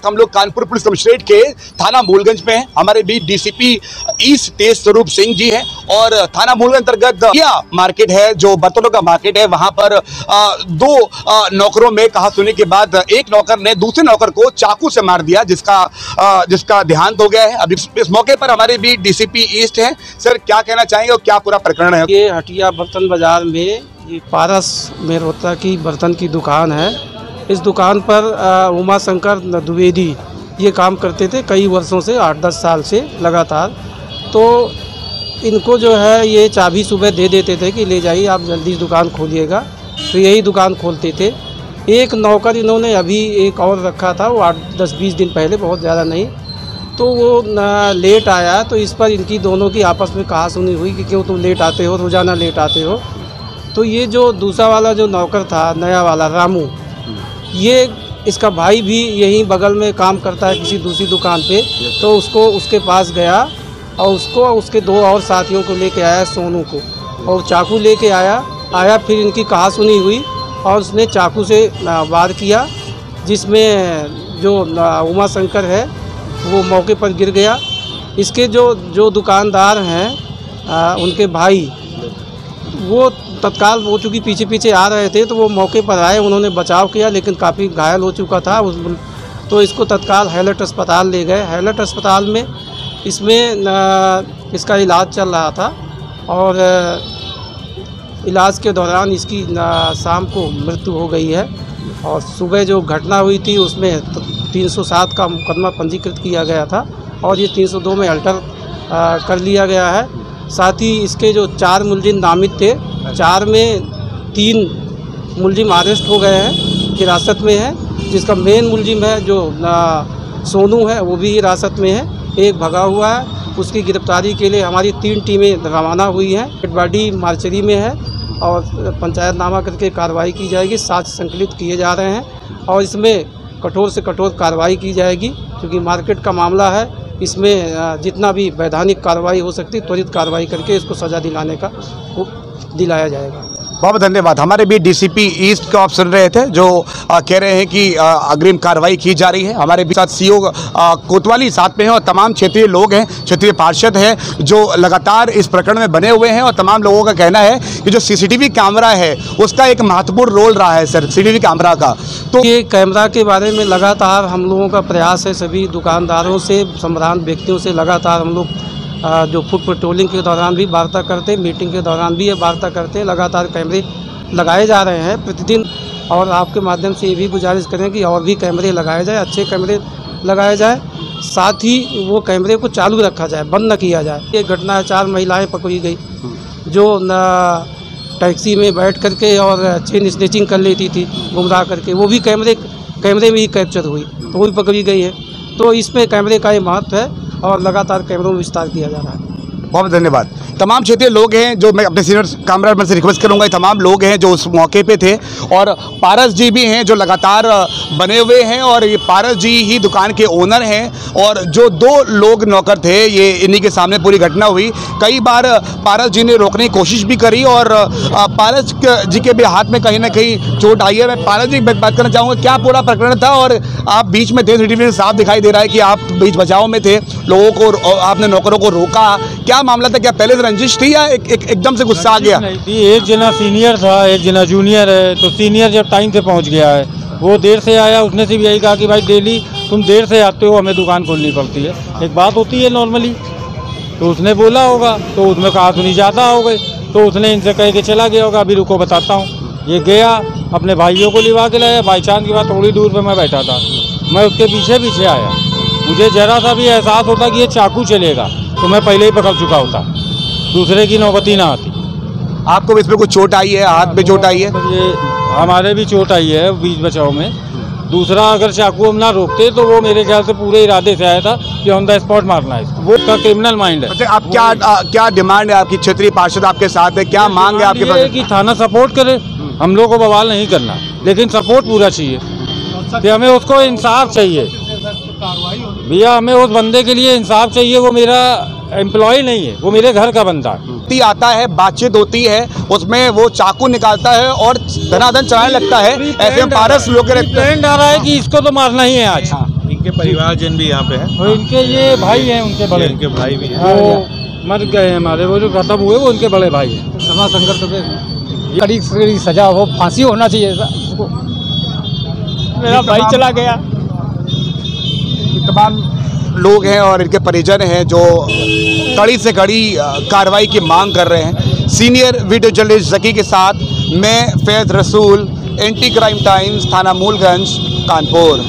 हम लोग Kanpur police commissionerate के थाना मूलगंज में हैं। हमारे बीच डीसीपी ईस्ट तेज स्वरूप सिंह जी हैं और थाना मूलगंज अंतर्गत क्या मार्केट है, जो बर्तनों का मार्केट है, वहां पर दो नौकरों में कहा सुनी के बाद एक नौकर ने दूसरे नौकर को चाकू से मार दिया, जिसका देहांत हो गया है। अभी इस मौके पर हमारे बीच डीसीपी ईस्ट हैं। सर, क्या कहना चाहेंगे और क्या पूरा प्रकरण है? ये हटिया बर्तन बाजार में ये पारस मेहरोत्रा की बर्तन की दुकान है। इस दुकान पर उमा शंकर द्विवेदी ये काम करते थे कई वर्षों से, 8-10 साल से लगातार। तो इनको जो है ये चाबी सुबह दे देते थे कि ले जाइए आप जल्दी दुकान खोलिएगा, तो यही दुकान खोलते थे। एक नौकर इन्होंने अभी एक और रखा था, वो 8-10-20 दिन पहले, बहुत ज़्यादा नहीं, तो वो लेट आया। तो इस पर इनकी दोनों की आपस में कहासुनी हुई कि क्यों तुम लेट आते हो, रोज़ाना लेट आते हो। तो ये जो दूसरा वाला जो नौकर था, नया वाला रामू, ये इसका भाई भी यहीं बगल में काम करता है किसी दूसरी दुकान पे, तो उसके पास गया और उसके दो और साथियों को लेके आया, सोनू को, और चाकू लेके आया। फिर इनकी कहासुनी हुई और उसने चाकू से वार किया, जिसमें जो उमा शंकर है वो मौके पर गिर गया। इसके जो दुकानदार हैं उनके भाई, वो तत्काल वो चूँकि पीछे आ रहे थे, तो वो मौके पर आए, उन्होंने बचाव किया, लेकिन काफ़ी घायल हो चुका था तो इसको तत्काल हैलट अस्पताल ले गए। हैलट अस्पताल में इसका इलाज चल रहा था और इलाज के दौरान इसकी शाम को मृत्यु हो गई है। और सुबह जो घटना हुई थी उसमें 307 का मुकदमा पंजीकृत किया गया था और ये 302 में अल्टर कर लिया गया है। साथ ही इसके जो 4 मुलजिम नामित थे, 4 में 3 मुलजिम अरेस्ट हो गए हैं, हिरासत में है। जिसका मेन मुलजिम है जो सोनू है, वो भी हिरासत में है। एक भगा हुआ है, उसकी गिरफ्तारी के लिए हमारी 3 टीमें रवाना हुई हैं। डेड बॉडी मार्चरी में है और पंचायतनामा करके कार्रवाई की जाएगी। साक्ष्य संकलित किए जा रहे हैं और इसमें कठोर से कठोर कार्रवाई की जाएगी, क्योंकि मार्केट का मामला है। इसमें जितना भी वैधानिक कार्रवाई हो सकती, त्वरित कार्रवाई करके इसको सज़ा दिलाया जाएगा। बहुत धन्यवाद। हमारे भी डीसीपी ईस्ट को आप सुन रहे थे, जो कह रहे हैं कि अग्रिम कार्रवाई की जा रही है। हमारे भी साथ सीओ कोतवाली साथ में हैं और तमाम क्षेत्रीय लोग हैं, क्षेत्रीय पार्षद हैं, जो लगातार इस प्रकरण में बने हुए हैं। और तमाम लोगों का कहना है कि जो सीसीटीवी कैमरा है उसका एक महत्वपूर्ण रोल रहा है। सर, सीसीटीवी कैमरा का तो ये कैमरा के बारे में लगातार हम लोगों का प्रयास है, सभी दुकानदारों से, संभ्रांत व्यक्तियों से लगातार हम लोग जो फुट पेट्रोलिंग के दौरान भी वार्ता करते हैं, मीटिंग के दौरान भी ये वार्ता करते हैं। लगातार कैमरे लगाए जा रहे हैं प्रतिदिन, और आपके माध्यम से ये भी गुजारिश करें कि और भी कैमरे लगाए जाए, अच्छे कैमरे लगाए जाए। साथ ही वो कैमरे को चालू रखा जाए, बंद न किया जाए। ये घटना है, 4 महिलाएं पकड़ी गई जो टैक्सी में बैठ करके और चेन स्नैचिंग कर लेती थी गुमराह करके, वो भी कैमरे में ही कैप्चर हुई, तो वो भी पकड़ी गई है। तो इसमें कैमरे का ये महत्व है और लगातार कैमरों में विस्तार किया जा रहा है। बहुत धन्यवाद। तमाम क्षेत्रीय लोग हैं, जो मैं अपने सीनियर कैमरामैन से रिक्वेस्ट करूंगा, ये तमाम लोग हैं जो उस मौके पे थे। और पारस जी भी हैं जो लगातार बने हुए हैं, और ये पारस जी ही दुकान के ओनर हैं। और जो 2 लोग नौकर थे, ये इन्हीं के सामने पूरी घटना हुई। कई बार पारस जी ने रोकने की कोशिश भी करी और पारस जी के भी हाथ में कहीं ना कहीं चोट आई है। मैं पारस जी बात करना चाहूँगा, क्या पूरा प्रकरण था? और आप बीच में थे, सीसीटीवी में साफ दिखाई दे रहा है कि आप बीच बचाव में थे, लोगों को आपने नौकरों को रोका, क्या मामला था? क्या पहले से रंजिश थी या एकदम से गुस्सा आ गया? नहीं थी, एक जना सीनियर था, एक जना जूनियर है। तो सीनियर जब टाइम से पहुंच गया है, वो देर से आया, उसने सिर्फ यही कहा कि भाई डेली तुम देर से आते हो, हमें दुकान खोलनी पड़ती है, एक बात होती है नॉर्मली। तो उसने बोला होगा, तो उसमें कहासुनी ज़्यादा हो गई, तो उसने इनसे कह के चला गया होगा, अभी रुको बताता हूँ। ये गया, अपने भाइयों को लिवा के लाया। बाई चांस की बात, थोड़ी दूर पर मैं बैठा था, मैं उसके पीछे आया। मुझे ज़रा सा भी एहसास होता कि ये चाकू चलेगा तो मैं पहले ही पकड़ चुका होता, दूसरे की नौबती ना आती। आपको इसमें कुछ चोट आई है? हाथ में चोट आई है? ये हमारे भी चोट आई है बीच बचाव में। दूसरा, अगर चाकू हम ना रोकते तो वो मेरे ख्याल से पूरे इरादे से आया था कि ऑन द स्पॉट मारना है इसको। वो उसका क्रिमिनल माइंड है। अच्छा, आप क्या डिमांड है आपकी? क्षेत्रीय पार्षद आपके साथ है, क्या मांग है आपके पास? कि थाना सपोर्ट करे, हम लोग को बवाल नहीं करना, लेकिन सपोर्ट पूरा चाहिए कि हमें उसको इंसाफ चाहिए भैया, हमें उस बंदे के लिए इंसाफ चाहिए। वो मेरा एम्प्लॉय नहीं है, वो मेरे घर का बंदा है। आता है, बातचीत होती है, उसमें वो चाकू निकालता है और धनाधन चलाने लगता है। ऐसे में पारस लोग ट्रेंड आ रहा है कि इसको तो मारना ही है आज। इनके परिवारजन भी यहाँ पे हैं। और इनके ये भाई हैं, उनके बड़े, इनके भाई भी हैं। वो मर गए हमारे, वो जो खत्म हुए वो उनके बड़े भाई हैं। रमाशंकर दुबे कड़ी से कड़ी सजा हो, फांसी होना चाहिए उसको। मेरा भाई चला गया। तमाम लोग हैं और इनके परिजन हैं जो कड़ी से कड़ी कार्रवाई की मांग कर रहे हैं। सीनियर वीडियो जर्नलिस्ट जकी के साथ मैं फैज रसूल, एंटी क्राइम टाइम्स, थाना मूलगंज, कानपुर।